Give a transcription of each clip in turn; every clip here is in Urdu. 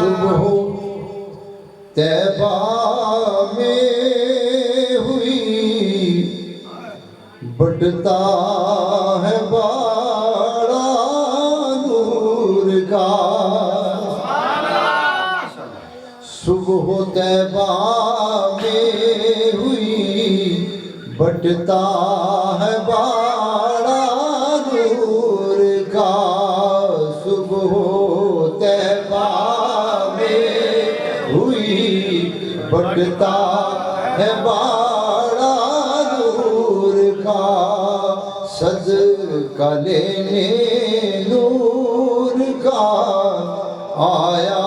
صبح طیبہ میں ہوئی بڑھتا ہے باڑا نور کا صبح طیبہ میں ہوئی بڑھتا ہے باڑا نور کا صبح طیبہ میں ہوئی بڑھتا ہے باڑا نور کا صدقہ لینے نور کا آیا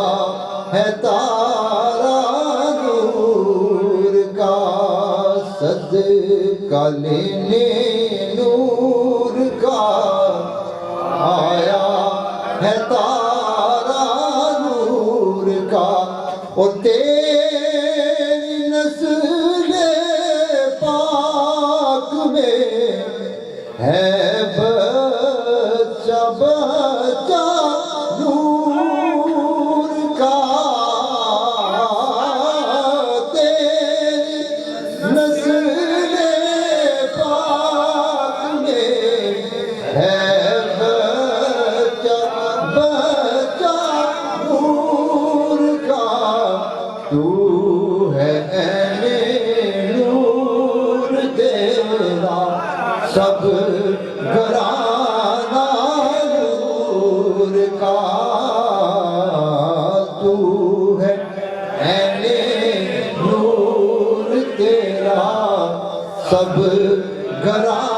ہے تارا نور کا صدقہ لینے نور کا آیا ہے تارا نور کا اور تیری نسل پاک میں ہے بچہ بچہ نور کا تیری نسل پاک میں ہے بچہ بچہ نور کا تو ہے عین نور تیرا سب گھرانہ نور کا تو ہے عین نور تیرا سب گھرانہ